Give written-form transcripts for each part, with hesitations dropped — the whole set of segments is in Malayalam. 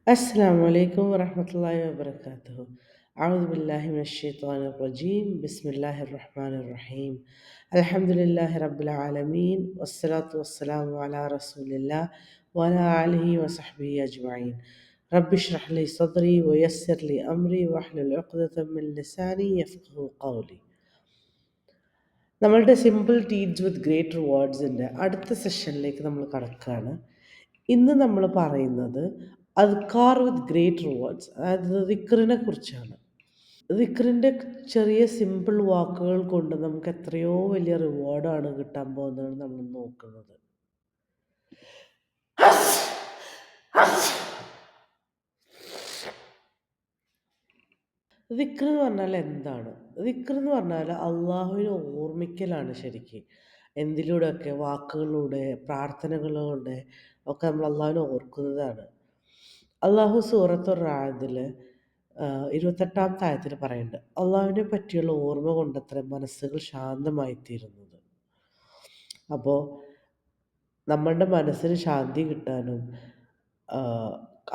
السلام عليكم ورحمة الله وبركاته. أعوذ بالله من الشيطان الرجيم. بسم الله الرحمن الرحيم. الحمد لله رب العالمين والصلاة والسلام على رسول الله وعلى آله وصحبه أجمعين. رب اشرح لي صدري ويسر لي أمري واحلل عقدة من لساني يفقه قولي. നമ്മളുടെ സിമ്പിൾ ടീച്ച് വിത്ത് ഗ്രേറ്റ് റിവാർഡ്സിൻ്റെ അടുത്ത സെഷനിലേക്ക് നമ്മൾ കടക്കുകയാണ്. ഇന്ന് നമ്മൾ പറയുന്നത് അദ്കാർ വിത്ത് ഗ്രേറ്റ് റിവാർഡ്സ്, അതായത് ദിക്റിനെ കുറിച്ചാണ്. ദിക്റിൻ്റെ ചെറിയ സിമ്പിൾ വാക്കുകൾ കൊണ്ട് നമുക്ക് എത്രയോ വലിയ റിവാർഡാണ് കിട്ടാൻ പോകുന്നതാണ് നമ്മൾ നോക്കുന്നത്. ദിക്ർ എന്ന് പറഞ്ഞാൽ എന്താണ്? ദിക്ർ എന്ന് പറഞ്ഞാൽ അള്ളാഹുവിനെ ഓർമ്മിക്കലാണ് ശരിക്കും. എന്തിലൂടെയൊക്കെ? വാക്കുകളിലൂടെ, പ്രാർത്ഥനകളിലൂടെ ഒക്കെ നമ്മൾ അള്ളാഹുവിനെ ഓർക്കുന്നതാണ്. അള്ളാഹു സൂറത്തുർ റാദിൽ 28-ാമത്തെ ആയത്തിൽ പറയുന്നുണ്ട്, അള്ളാഹുവിനെ പറ്റിയുള്ള ഓർമ്മ കൊണ്ടത്രേ മനസ്സുകൾ ശാന്തമായിത്തീരുന്നത്. അപ്പോൾ നമ്മളുടെ മനസ്സിന് ശാന്തി കിട്ടാനും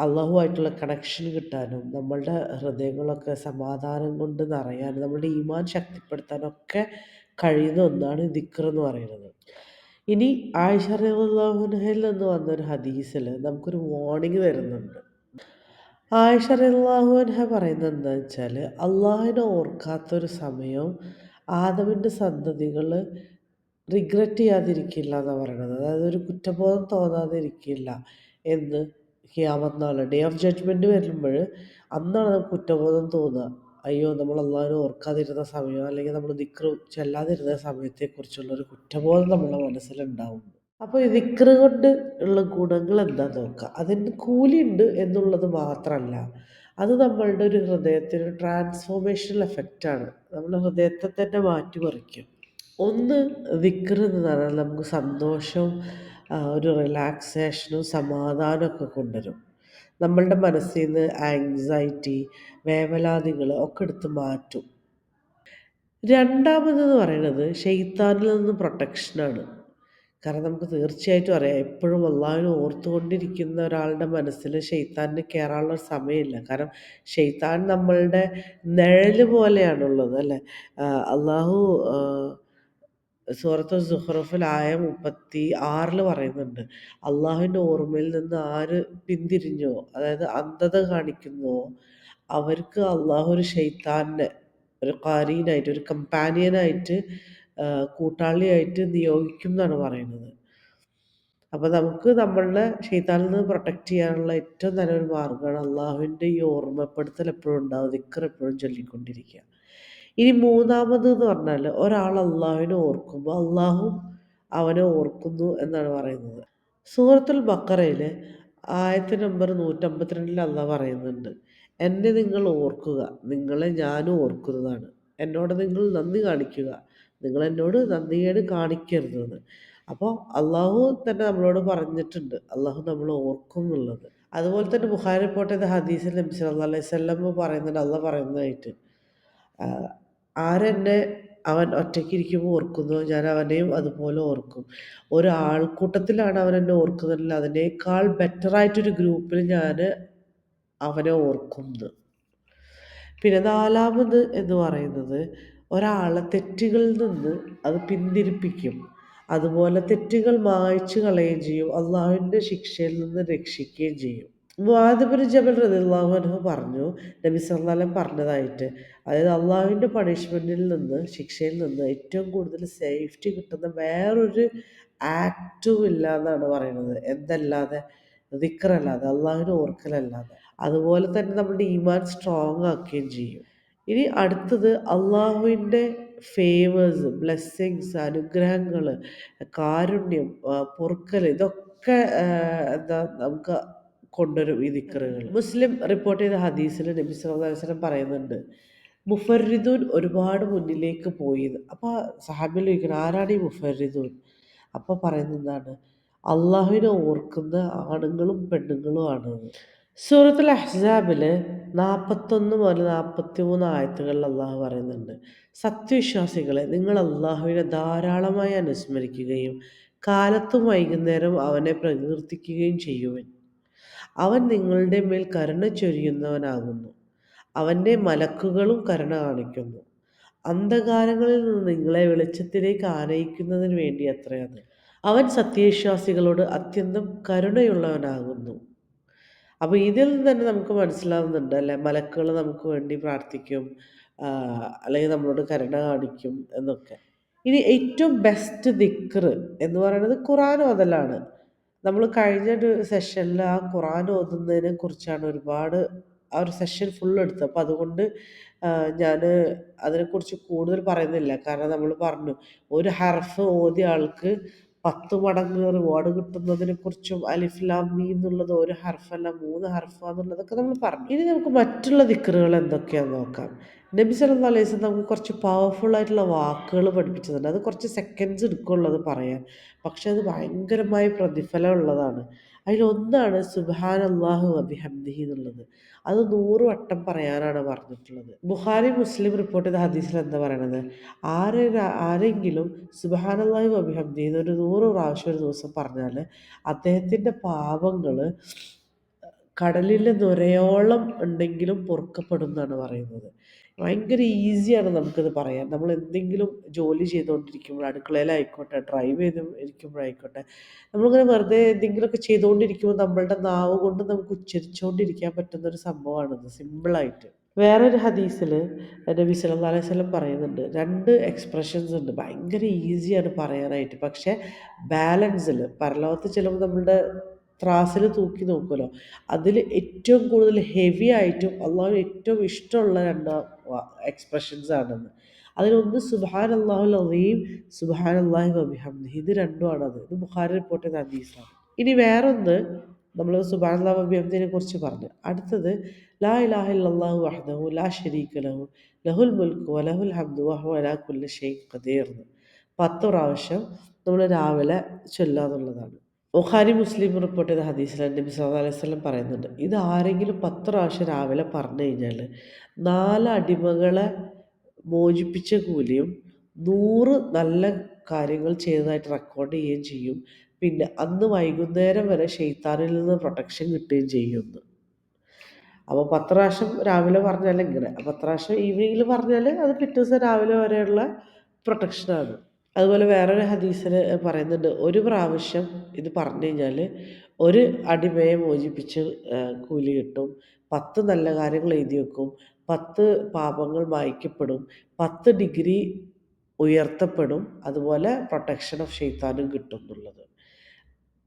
അള്ളാഹുവായിട്ടുള്ള കണക്ഷൻ കിട്ടാനും നമ്മളുടെ ഹൃദയങ്ങളൊക്കെ സമാധാനം കൊണ്ട് നിറയാനും നമ്മളുടെ ഈമാൻ ശക്തിപ്പെടുത്താനൊക്കെ കഴിയുന്ന ഒന്നാണ് ദിക്ർ എന്ന് പറയുന്നത്. ഇനി ആയിഷ റളിയല്ലാഹു അൻഹയിൽ നിന്ന് വന്നൊരു ഹദീസിൽ നമുക്കൊരു വാർണിംഗ് തരുന്നുണ്ട്. ആയിഷ റളിയല്ലാഹു അൻഹ പറയുന്നത് എന്താണെന്ന് വെച്ചാൽ, അള്ളാഹുവിനെ ഓർക്കാത്തൊരു സമയവും ആദമിൻ്റെ സന്തതികൾ റിഗ്രറ്റ് ചെയ്യാതിരിക്കില്ല എന്നാണ് പറയണത്. അതായത് ഒരു കുറ്റബോധം തോന്നാതെ ഇരിക്കില്ല എന്ന്. ഖിയാമത്ത് നാൾ, ഡേ ഓഫ് ജഡ്ജ്മെൻറ്റ് വരുമ്പോൾ അന്നാണ് നമുക്ക് കുറ്റബോധം തോന്നുക. അയ്യോ, നമ്മൾ അള്ളാഹുവിനെ ഓർക്കാതിരുന്ന സമയം, അല്ലെങ്കിൽ നമ്മൾ ദിക്ർ ചെല്ലാതിരുന്ന സമയത്തെക്കുറിച്ചുള്ളൊരു കുറ്റബോധം നമ്മുടെ മനസ്സിലുണ്ടാവും. അപ്പോൾ ഈ ദിക്ർ കൊണ്ട് ഉള്ള ഗുണങ്ങൾ എന്താണെന്ന് നോക്കാം. അതിന് കൂലിയുണ്ട് എന്നുള്ളത് മാത്രമല്ല, അത് നമ്മളുടെ ഒരു ഹൃദയത്തിന് ട്രാൻസ്ഫോർമേഷണൽ എഫക്റ്റാണ്. നമ്മുടെ ഹൃദയത്തെ തന്നെ മാറ്റിമറിക്കും. ഒന്ന്, ദിക്ർ എന്ന് പറഞ്ഞാൽ നമുക്ക് സന്തോഷവും ഒരു റിലാക്സേഷനും സമാധാനമൊക്കെ കൊണ്ടുവരും. നമ്മളുടെ മനസ്സിൽ നിന്ന് ആങ്സൈറ്റി, വേവലാതികൾ ഒക്കെ എടുത്ത് മാറ്റും. രണ്ടാമതെന്ന് പറയുന്നത് ഷെയ്ത്താനിൽ നിന്ന് പ്രൊട്ടക്ഷനാണ്. കാരണം നമുക്ക് തീർച്ചയായിട്ടും അറിയാം, എപ്പോഴും അള്ളാഹുവിനെ ഓർത്തുകൊണ്ടിരിക്കുന്ന ഒരാളുടെ മനസ്സിൽ ഷെയ്ത്താനിന് കയറാനുള്ള സമയമില്ല. കാരണം ഷെയ്ത്താൻ നമ്മളുടെ നിഴൽ പോലെയാണുള്ളത്, അല്ലേ? അള്ളാഹു സൂറത്തുൽ സുഖ്റൂഫിൽ 36 പറയുന്നുണ്ട്, അള്ളാഹുവിൻ്റെ ഓർമ്മയിൽ നിന്ന് ആര് പിന്തിരിഞ്ഞോ, അതായത് അന്ധത കാണിക്കുന്നുവോ, അവർക്ക് അള്ളാഹു ഒരു ഷെയ്ത്താനെ ഒരു ഖാരീനായിട്ട്, ഒരു കമ്പാനിയനായിട്ട്, കൂട്ടാളിയായിട്ട് നിയോഗിക്കും എന്നാണ് പറയുന്നത്. അപ്പോൾ നമുക്ക് നമ്മളുടെ ഷെയ്ത്താനിൽ നിന്ന് പ്രൊട്ടക്റ്റ് ചെയ്യാനുള്ള ഏറ്റവും നല്ലൊരു മാർഗ്ഗമാണ് അള്ളാഹുവിൻ്റെ ഈ ഓർമ്മപ്പെടുത്തൽ എപ്പോഴും ഉണ്ടാവും, ദിക്ർ എപ്പോഴും ചൊല്ലിക്കൊണ്ടിരിക്കുക. ഇനി മൂന്നാമത് എന്ന് പറഞ്ഞാൽ, ഒരാൾ അള്ളാഹുവിനെ ഓർക്കുമ്പോൾ അള്ളാഹു അവനെ ഓർക്കുന്നു എന്നാണ് പറയുന്നത്. സൂറത്തുൽ ബഖറയിൽ ആയത്ത് നമ്പർ 152 അള്ളാഹ് പറയുന്നുണ്ട്, എന്നെ നിങ്ങൾ ഓർക്കുക, നിങ്ങളെ ഞാനും ഓർക്കുന്നതാണ്. എന്നോട് നിങ്ങൾ നന്ദി കാണിക്കുക, നിങ്ങൾ എന്നോട് നന്ദികേട് കാണിക്കരുതെന്ന്. അപ്പോൾ അള്ളാഹു തന്നെ നമ്മളോട് പറഞ്ഞിട്ടുണ്ട്, അള്ളാഹു നമ്മൾ ഓർക്കും എന്നുള്ളത്. അതുപോലെ തന്നെ ബുഖാരി റിപ്പോർട്ട് ചെയ്ത ഹദീസിൽ നബി സല്ലല്ലാഹു അലൈഹി വസല്ലം പറയുന്നുണ്ട്, അള്ളാഹ് പറയുന്നതായിട്ട്, ആരെന്നെ അവൻ ഒറ്റയ്ക്കിരിക്കുമ്പോൾ ഓർക്കുന്നോ, ഞാൻ അവനെയും അതുപോലെ ഓർക്കും. ഒരു ആൾക്കൂട്ടത്തിലാണ് അവൻ എന്നെ ഓർക്കുന്നതെങ്കിൽ അതിനേക്കാൾ ബെറ്ററായിട്ടൊരു ഗ്രൂപ്പിൽ ഞാൻ അവനെ ഓർക്കുന്നു. പിന്നെ നാലാമത് എന്ന് പറയുന്നത്, ഒരാളെ തെറ്റുകളിൽ നിന്ന് അത് പിന്തിരിപ്പിക്കും. അതുപോലെ തെറ്റുകൾ മായ്ച്ചു കളയുകയും ചെയ്യും, അള്ളാഹുവിൻ്റെ ശിക്ഷയിൽ നിന്ന് രക്ഷിക്കുകയും ചെയ്യും. മുആദ് ബിൻ ജബൽ റളിയല്ലാഹു അൻഹു പറഞ്ഞു, നബി സല്ലല്ലാഹു അലൈഹി വസല്ലം പറഞ്ഞതായിട്ട്, അതായത് അള്ളാഹുവിൻ്റെ പണിഷ്മെൻറ്റിൽ നിന്ന്, ശിക്ഷയിൽ നിന്ന് ഏറ്റവും കൂടുതൽ സേഫ്റ്റി കിട്ടുന്ന വേറൊരു ആക്റ്റും ഇല്ല എന്നാണ് പറയുന്നത്. എന്തല്ലാതെ? ദിക്റല്ലാതെ, അള്ളാഹുവിനെ ഓർക്കലല്ലാതെ. അതുപോലെ തന്നെ നമ്മുടെ ഈമാൻ സ്ട്രോങ് ആക്കുകയും ചെയ്യും. ഇനി അടുത്തത് അള്ളാഹുവിൻ്റെ ഫേവേഴ്സ്, ബ്ലെസ്സിങ്സ്, അനുഗ്രഹങ്ങൾ, കാരുണ്യം, പൊറുക്കൽ, ഇതൊക്കെ എന്താ നമുക്ക് കൊണ്ടുവരും ഈ ദിക്റുകൾ. മുസ്ലിം റിപ്പോർട്ട് ചെയ്ത ഹദീസിൽ നബി സല്ലല്ലാഹു അലൈഹി വസല്ലം പറയുന്നുണ്ട്, മുഫർരിദൂൻ ഒരുപാട് മുന്നിലേക്ക് പോയി. അപ്പോൾ സഹാബികൾ ചോദിക്കണം, ആരാണ് ഈ മുഫർരിദൂൻ? അപ്പോൾ പറയുന്നതാണ്, അള്ളാഹുവിനെ ഓർക്കുന്ന ആണുങ്ങളും പെണ്ണുങ്ങളും ആണ്. സൂറത്തുൽ അഹ്സാബിൽ 41 മുതൽ 43 ആയത്തുകളിൽ അള്ളാഹു പറയുന്നുണ്ട്, സത്യവിശ്വാസികളെ, നിങ്ങൾ അള്ളാഹുവിനെ ധാരാളമായി അനുസ്മരിക്കുകയും കാലത്തും വൈകുന്നേരം അവനെ പ്രകീർത്തിക്കുകയും ചെയ്യുവിൻ. അവൻ നിങ്ങളുടെ മേൽ കരുണ ചൊരിയുന്നവനാകുന്നു. അവൻ്റെ മലക്കുകളും കരുണ കാണിക്കുന്നു. അന്ധകാരങ്ങളിൽ നിന്ന് നിങ്ങളെ വെളിച്ചത്തിലേക്ക് ആനയിക്കുന്നതിന് വേണ്ടി അത്രേ അത്. അവൻ സത്യവിശ്വാസികളോട് അത്യന്തം കരുണയുള്ളവനാകുന്നു. അപ്പോൾ ഇതിൽ നിന്ന് തന്നെ നമുക്ക് മനസ്സിലാവുന്നുണ്ട് അല്ലേ, മലക്കുകൾ നമുക്ക് വേണ്ടി പ്രാർത്ഥിക്കും, അല്ലെങ്കിൽ നമ്മളോട് കരുണ കാണിക്കും എന്നൊക്കെ. ഇനി ഏറ്റവും ബെസ്റ്റ് ദിക്ർ എന്ന് പറയുന്നത് ഖുർആൻ ഓതലാണ്. നമ്മൾ കഴിഞ്ഞ ഒരു സെഷനിൽ ആ ഖുർആൻ ഓതുന്നതിനെ കുറിച്ചാണ് ഒരുപാട്, ആ ഒരു സെഷൻ ഫുൾ എടുത്തത്. അപ്പോൾ അതുകൊണ്ട് ഞാൻ അതിനെക്കുറിച്ച് കൂടുതൽ പറയുന്നില്ല. കാരണം നമ്മൾ പറഞ്ഞു, ഒരു ഹർഫ് ഓതിയ ആൾക്ക് 10 മടങ്ങ് റിവാർഡ് കിട്ടുന്നതിനെക്കുറിച്ചും, അലിഫ് ലാം മീം എന്നുള്ളത് ഒരു ഹർഫല്ല 3 ഹർഫാന്നുള്ളതൊക്കെ നമ്മൾ പറഞ്ഞു. ഇനി നമുക്ക് മറ്റുള്ള ദിക്റുകൾ എന്തൊക്കെയാണെന്ന് നോക്കാം. നബി സല്ലല്ലാഹു അലൈഹി വസല്ലം നമുക്ക് കുറച്ച് പവർഫുൾ ആയിട്ടുള്ള വാക്കുകൾ പഠിപ്പിച്ചതുണ്ട്. അത് കുറച്ച് സെക്കൻഡ്സ് എടുക്കുള്ളൂ അത് പറയാൻ. പക്ഷെ അത് ഭയങ്കരമായ പ്രതിഫലം ഉള്ളതാണ്. അതിലൊന്നാണ് സുബ്ഹാനല്ലാഹി വബിഹംദിഹി എന്നുള്ളത്. അത് 100 വട്ടം പറയാനാണ് പറഞ്ഞിട്ടുള്ളത്. ബുഖാരി മുസ്ലിം റിപ്പോർട്ട് ചെയ്ത ഹദീസിൽ എന്താ പറയണത്? ആരെങ്കിലും സുബ്ഹാനല്ലാഹി വബിഹംദിഹി ഒരു 100 പ്രാവശ്യം ഒരു ദിവസം പറഞ്ഞാൽ അദ്ദേഹത്തിൻ്റെ പാപങ്ങൾ കടലിലെ നുരയോളം ഉണ്ടെങ്കിലും പൊറുക്കപ്പെടും എന്നാണ് പറയുന്നത്. ഭയങ്കര ഈസിയാണ് നമുക്കിത് പറയാൻ. നമ്മൾ എന്തെങ്കിലും ജോലി ചെയ്തുകൊണ്ടിരിക്കുമ്പോൾ, അടുക്കളയിലായിക്കോട്ടെ, ഡ്രൈവ് ചെയ്ത് ഇരിക്കുമ്പോഴായിക്കോട്ടെ, നമ്മളിങ്ങനെ വെറുതെ എന്തെങ്കിലുമൊക്കെ ചെയ്തുകൊണ്ടിരിക്കുമ്പോൾ നമ്മളുടെ നാവ് കൊണ്ട് നമുക്ക് ഉച്ചരിച്ചുകൊണ്ടിരിക്കാൻ പറ്റുന്നൊരു സംഭവമാണിത്, സിമ്പിളായിട്ട്. വേറൊരു ഹദീസിൽ നബി സല്ലല്ലാഹു അലൈഹി വസല്ലം പറയുന്നുണ്ട്, 2 എക്സ്പ്രഷൻസ് ഉണ്ട് ഭയങ്കര ഈസിയാണ് പറയാനായിട്ട്. പക്ഷേ ബാലൻസിൽ പരലോകത്ത് ചിലപ്പോൾ നമ്മളുടെ ത്രാസിൽ തൂക്കി നോക്കുമല്ലോ, അതിൽ ഏറ്റവും കൂടുതൽ ഹെവി ആയിട്ടും അള്ളാഹുവിന് ഏറ്റവും ഇഷ്ടമുള്ള 2 എക്സ്പ്രഷൻസ് ആണെന്ന്. അതിലൊന്ന് സുബ്ഹാനല്ലാഹിൽ അസീം, സുബ്ഹാനല്ലാഹി വബിഹംദിഹി. ഇത് രണ്ടുമാണത്. ഇത് ബുഖാരി റിപ്പോർട്ട് ചെയ്ത ഹദീസാണ്. ഇനി വേറൊന്ന്, നമ്മൾ സുബ്ഹാനല്ലാഹി വബിഹംദിഹിനെ കുറിച്ച് പറഞ്ഞു. അടുത്തത് ലാ ഇലാഹ ഇല്ലല്ലാഹു വഹ്ദഹു ലാ ശരീക ലഹു ലഹുൽ മുൽക്കു വലഹുൽ ഹംദു വഹുവ അലാ കുല്ലി ഷൈഇൻ ഖദീർ എന്ന് 10 പ്രാവശ്യം നമ്മൾ രാവിലെ ചൊല്ലുക എന്നുള്ളതാണ്. ബുഖാരി മുസ്ലിം റിപ്പോർട്ട് ചെയ്ത ഹദീസിൽ നബി സല്ലല്ലാഹു അലൈഹി വസല്ലം പറയുന്നുണ്ട്, ഇത് ആരെങ്കിലും 10 പ്രാവശ്യം രാവിലെ പറഞ്ഞു കഴിഞ്ഞാൽ 4 അടിമകളെ മോചിപ്പിച്ച കൂലിയും 100 നല്ല കാര്യങ്ങൾ ചെയ്തതായിട്ട് റെക്കോർഡ് ചെയ്യുകയും ചെയ്യും. പിന്നെ അന്ന് വൈകുന്നേരം വരെ ശൈത്താനിൽ നിന്ന് പ്രൊട്ടക്ഷൻ കിട്ടുകയും ചെയ്യുമെന്ന്. അപ്പോൾ 10 പ്രാവശ്യം രാവിലെ പറഞ്ഞാൽ ഇങ്ങനെ, 10 പ്രാവശ്യം ഈവനിങ്ങിൽ പറഞ്ഞാൽ അത് പിറ്റേ ദിവസം രാവിലെ വരെയുള്ള പ്രൊട്ടക്ഷനാണ്. അതുപോലെ വേറൊരു ഹദീസിൽ പറയുന്നുണ്ട്, ഒരു പ്രാവശ്യം ഇത് പറഞ്ഞു കഴിഞ്ഞാൽ ഒരു അടിമയെ മോചിപ്പിച്ച് കൂലി കിട്ടും, 10 നല്ല കാര്യങ്ങൾ എഴുതി വെക്കും, 10 പാപങ്ങൾ മായ്ക്കപ്പെടും, 10 ഡിഗ്രി ഉയർത്തപ്പെടും, അതുപോലെ പ്രൊട്ടക്ഷൻ ഓഫ് ഷെയ്ത്താനും കിട്ടും എന്നുള്ളത്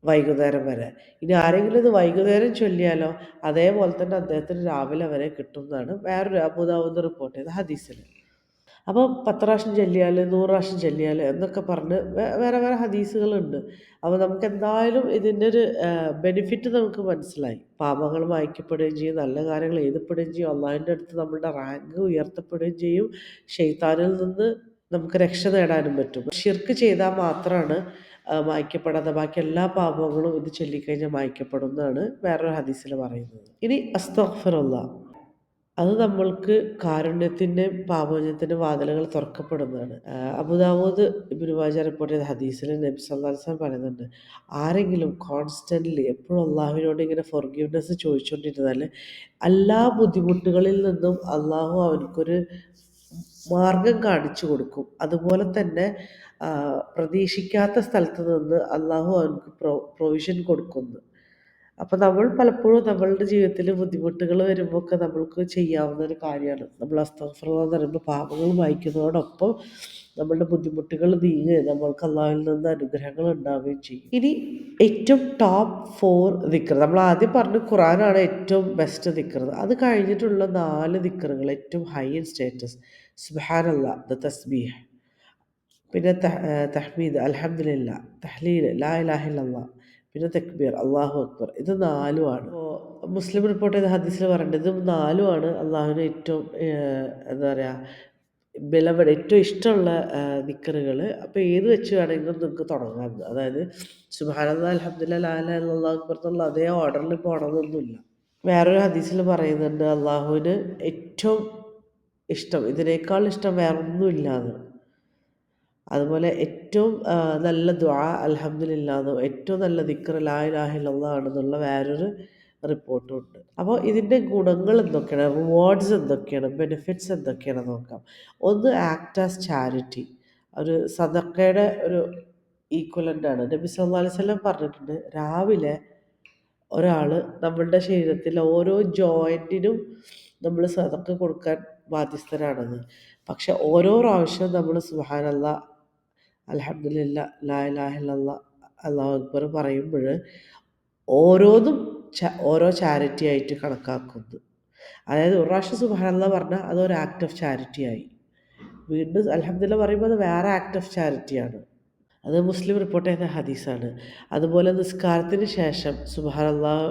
വൈകുന്നേരം വരെ. ഇനി ആരെങ്കിലും ഇത് വൈകുന്നേരം ചൊല്ലിയാലോ, അതേപോലെ തന്നെ അദ്ദേഹത്തിന് രാവിലെ വരെ കിട്ടും എന്നാണ് വേറൊരു അബൂദാവൂദ് റിപ്പോർട്ട് ചെയ്ത ഹദീസിൽ. അപ്പോൾ 10 പ്രാവശ്യം ചൊല്ലിയാൽ, 100 പ്രാവശ്യം ചൊല്ലിയാൽ എന്നൊക്കെ പറഞ്ഞ് വേറെ വേറെ ഹദീസുകളുണ്ട്. അപ്പോൾ നമുക്ക് എന്തായാലും ഇതിൻ്റെ ഒരു ബെനിഫിറ്റ് നമുക്ക് മനസ്സിലായി. പാപങ്ങൾ മായ്ക്കപ്പെടുകയും ചെയ്യും, നല്ല കാര്യങ്ങൾ എഴുതപ്പെടുകയും ചെയ്യും, അള്ളാഹുവിൻ്റെ അടുത്ത് നമ്മളുടെ റാങ്ക് ഉയർത്തപ്പെടുകയും ചെയ്യും, ഷെയ്ത്താനിൽ നിന്ന് നമുക്ക് രക്ഷ നേടാനും പറ്റും. ഷിർക്ക് ചെയ്താൽ മാത്രമാണ് മായ്ക്കപ്പെടാതെ, ബാക്കി എല്ലാ പാപങ്ങളും ഇത് ചൊല്ലിക്കഴിഞ്ഞാൽ മായ്ക്കപ്പെടും എന്നാണ് വേറൊരു ഹദീസിൽ പറയുന്നത്. ഇനി അസ്തഗ്ഫിറുല്ലാഹ്, അത് നമ്മൾക്ക് കാരുണ്യത്തിൻ്റെയും പാപമോചനത്തിൻ്റെയും വാതിലുകൾ തുറക്കപ്പെടുന്നതാണ്. അബൂദാവൂദ് ഇബ്നു മാജ റിപ്പോർട്ട് ചെയ്ത ഹദീസിൽ നബി സല്ലല്ലാഹു അലൈഹി വസല്ലം പറയുന്നുണ്ട്, ആരെങ്കിലും കോൺസ്റ്റൻ്റ്ലി എപ്പോഴും അള്ളാഹുവിനോട് ഇങ്ങനെ ഫോർഗിവ്നെസ് ചോദിച്ചുകൊണ്ടിരുന്നാൽ എല്ലാ ബുദ്ധിമുട്ടുകളിൽ നിന്നും അള്ളാഹു അവനക്കൊരു മാർഗം കാണിച്ചു കൊടുക്കും. അതുപോലെ തന്നെ പ്രതീക്ഷിക്കാത്ത സ്ഥലത്ത് നിന്ന് അള്ളാഹു അവനക്ക് പ്രൊവിഷൻ കൊടുക്കുന്നു. അപ്പോൾ നമ്മൾ പലപ്പോഴും നമ്മളുടെ ജീവിതത്തിൽ ബുദ്ധിമുട്ടുകൾ വരുമ്പോഴൊക്കെ നമ്മൾക്ക് ചെയ്യാവുന്ന ഒരു കാര്യമാണ്, നമ്മൾ അസ്തഗ്ഫിറുല്ലാഹ് എന്ന് പറയുമ്പോൾ പാപങ്ങൾ മായ്ക്കുന്നതോടൊപ്പം നമ്മളുടെ ബുദ്ധിമുട്ടുകൾ നീങ്ങുകയും നമ്മൾക്ക് അള്ളാഹുവിൽ നിന്ന് അനുഗ്രഹങ്ങൾ ഉണ്ടാവുകയും ചെയ്യും. ഇനി ഏറ്റവും ടോപ്പ് 4 ദിക്ർ, നമ്മൾ ആദ്യം പറഞ്ഞു ഖുർആനാണ് ഏറ്റവും ബെസ്റ്റ് ദിക്ർ. അത് കഴിഞ്ഞിട്ടുള്ള 4 ദിക്റുകൾ ഏറ്റവും high in status: Subhanallah, the തസ്ബീഹ്, പിന്നെ തഹ്മീദ്, അൽഹംദുലില്ലാഹ്, തഹ്ലീൽ, ലാ ഇലാഹ ഇല്ലല്ലാഹ്, പിന്നെ തക്ബീർ, അല്ലാഹു അക്ബർ. ഇത് 4 ആണ്. അപ്പോൾ മുസ്ലിം റിപ്പോർട്ട് ചെയ്ത ഹദീസിൽ പറയുന്നത് ഇത് 4 ആണ് അള്ളാഹുവിന് ഏറ്റവും എന്താ പറയുക, ബെലവഡ്, ഏറ്റവും ഇഷ്ടമുള്ള ദിക്റുകൾ. അപ്പോൾ ഏത് വെച്ച് വേണമെങ്കിലും നിങ്ങൾക്ക് തുടങ്ങാം. അതായത് സുബ്ഹാനല്ലാഹ്, അൽഹംദുലില്ലാഹ്, ലാ ഇലാഹ ഇല്ലല്ലാഹ്, അല്ലാഹു അക്ബർ എന്നുള്ള അതേ ഓർഡറിൽ പോകണമെന്നൊന്നുമില്ല. വേറൊരു ഹദീസിൽ പറയുന്നുണ്ട്, അള്ളാഹുവിന് ഏറ്റവും ഇഷ്ടം, ഇതിനേക്കാൾ ഇഷ്ടം വേറൊന്നുമില്ലാന്ന്. അതുപോലെ ഏറ്റവും നല്ല ദുആ അൽഹംദുലില്ലാഹ് എന്നും, ഏറ്റവും നല്ല ദിക്ർ ലാ ഇലാഹ ഇല്ലല്ലാഹ് ആണെന്നുള്ള വേറൊരു റിപ്പോർട്ടും ഉണ്ട്. അപ്പോൾ ഇതിൻ്റെ ഗുണങ്ങൾ എന്തൊക്കെയാണ്, റിവാർഡ്സ് എന്തൊക്കെയാണ്, ബെനിഫിറ്റ്സ് എന്തൊക്കെയാണെന്ന് നോക്കാം. ഒന്ന്, ആക്ട് ആസ് ചാരിറ്റി, ഒരു സദക്കയുടെ ഒരു ഈക്വലൻ്റ് ആണ്. നബി സല്ലല്ലാഹു അലൈഹി വസല്ലം പറഞ്ഞിട്ടുണ്ട്, രാവിലെ ഒരാൾ നമ്മളുടെ ശരീരത്തിലെ ഓരോ ജോയിൻറ്റിനും നമ്മൾ സദക്ക കൊടുക്കാൻ ബാധ്യസ്ഥരാണെന്ന്. പക്ഷെ ഓരോ പ്രാവശ്യവും നമ്മൾ സുബ്ഹാനല്ലാഹ്, അൽഹംദുലില്ലാ, ലാ ഇലാഹ ഇല്ലല്ലാഹ്, അല്ലാഹു അക്ബർ പറയുമ്പോൾ ഓരോന്നും ഓരോ ചാരിറ്റി ആയിട്ട് കണക്കാക്കുന്നു. അതായത് ഒരു പ്രാവശ്യം സുബ്ഹാനല്ലാഹ് പറഞ്ഞാൽ അതൊരു ആക്ട് ഓഫ് ചാരിറ്റി ആയി. വീണ്ടും അൽഹംദുലില്ലാ പറയുമ്പോൾ അത് വേറെ ആക്ട് ഓഫ് ചാരിറ്റിയാണ്. അത് മുസ്ലിം റിപ്പോർട്ട് ചെയ്യുന്ന ഹദീസാണ്. അതുപോലെ നിസ്കാരത്തിന് ശേഷം സുബ്ഹാനല്ലാഹ്